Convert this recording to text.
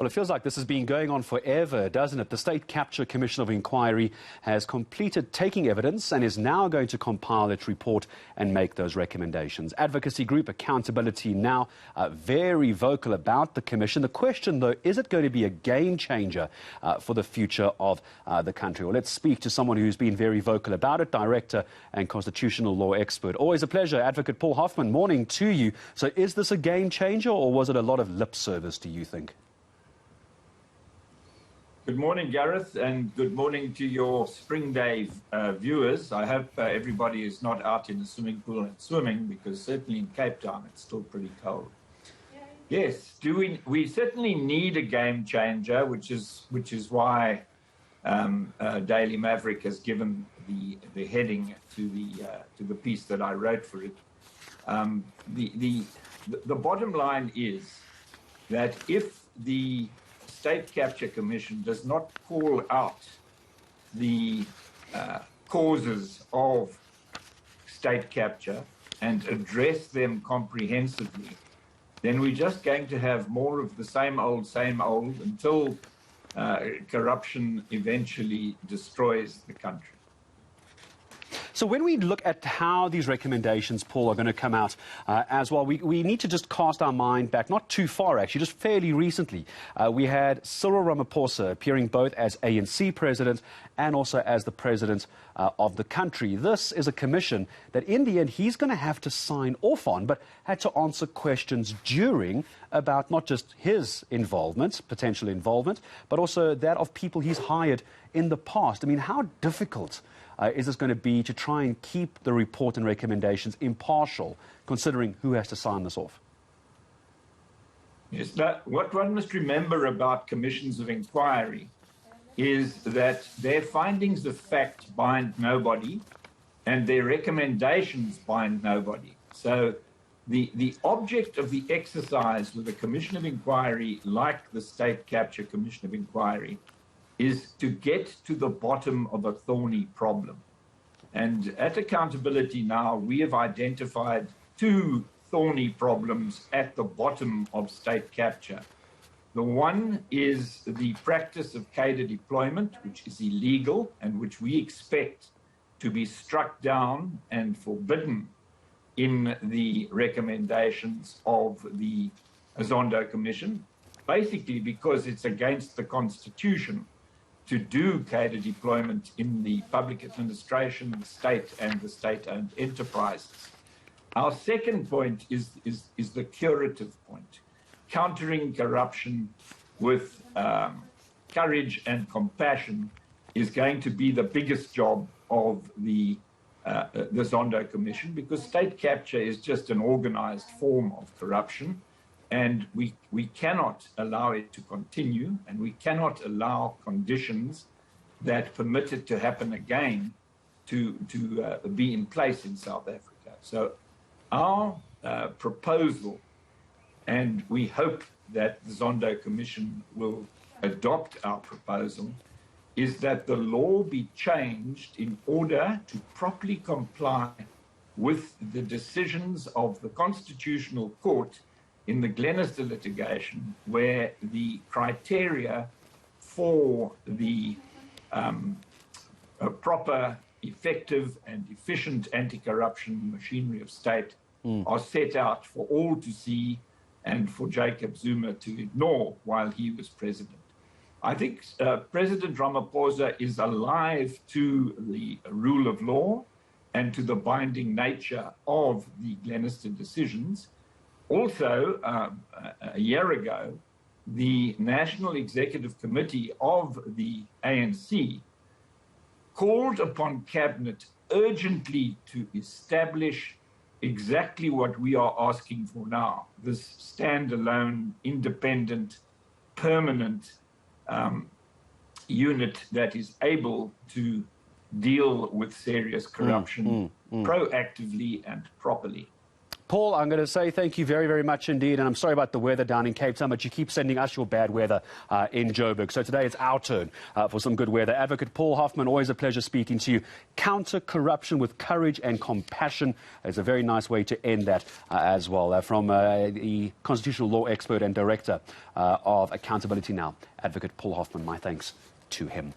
Well, it feels like this has been going on forever, doesn't it? The State Capture Commission of Inquiry has completed taking evidence and is now going to compile its report and make those recommendations. Advocacy group Accountability Now very vocal about the commission. The question, though, is it going to be a game changer for the future of the country? Well, let's speak to someone who's been very vocal about it, director and constitutional law expert. Always a pleasure, Advocate Paul Hoffman. Morning to you. So is this a game changer, or was it a lot of lip service, do you think? Good morning, Gareth, and good morning to your spring day viewers. I hope everybody is not out in the swimming pool and swimming, because certainly in Cape Town it's still pretty cold. Yes, we certainly need a game changer, which is why Daily Maverick has given the heading to the piece that I wrote for it. The bottom line is that if the State Capture Commission does not call out the causes of state capture and address them comprehensively, then we're just going to have more of the same old until corruption eventually destroys the country. So when we look at how these recommendations, Paul, are going to come out as well, we need to just cast our mind back, not too far actually, just fairly recently. We had Cyril Ramaphosa appearing both as ANC president and also as the president of the country. This is a commission that in the end he's going to have to sign off on, but had to answer questions during about not just his involvement, potential involvement, but also that of people he's hired in the past. I mean, how difficult is this going to be to try and keep the report and recommendations impartial, considering who has to sign this off? Yes, what one must remember about commissions of inquiry is that their findings of fact bind nobody and their recommendations bind nobody. So the object of the exercise with a commission of inquiry like the State Capture Commission of Inquiry is to get to the bottom of a thorny problem. And at Accountability Now, we have identified two thorny problems at the bottom of state capture. The one is the practice of cadre deployment, which is illegal and which we expect to be struck down and forbidden in the recommendations of the Zondo Commission, basically because it's against the Constitution to do cadre deployment in the public administration, the state, and the state-owned enterprises. Our second point is the curative point. Countering corruption with courage and compassion is going to be the biggest job of the Zondo Commission, because state capture is just an organized form of corruption. And we cannot allow it to continue, and we cannot allow conditions that permit it to happen again to be in place in South Africa. So our proposal, and we hope that the Zondo Commission will adopt our proposal, is that the law be changed in order to properly comply with the decisions of the Constitutional Court in the Glenister litigation, where the criteria for the proper, effective and efficient anti-corruption machinery of state are set out for all to see and for Jacob Zuma to ignore while he was president. I think President Ramaphosa is alive to the rule of law and to the binding nature of the Glenister decisions. Also, a year ago, the National Executive Committee of the ANC called upon Cabinet urgently to establish exactly what we are asking for now, this standalone, independent, permanent unit that is able to deal with serious corruption proactively and properly. Paul, I'm going to say thank you very, very much indeed. And I'm sorry about the weather down in Cape Town, but you keep sending us your bad weather in Joburg. So today it's our turn for some good weather. Advocate Paul Hoffman, always a pleasure speaking to you. Counter corruption with courage and compassion is a very nice way to end that as well. From the constitutional law expert and director of Accountability Now, Advocate Paul Hoffman, my thanks to him.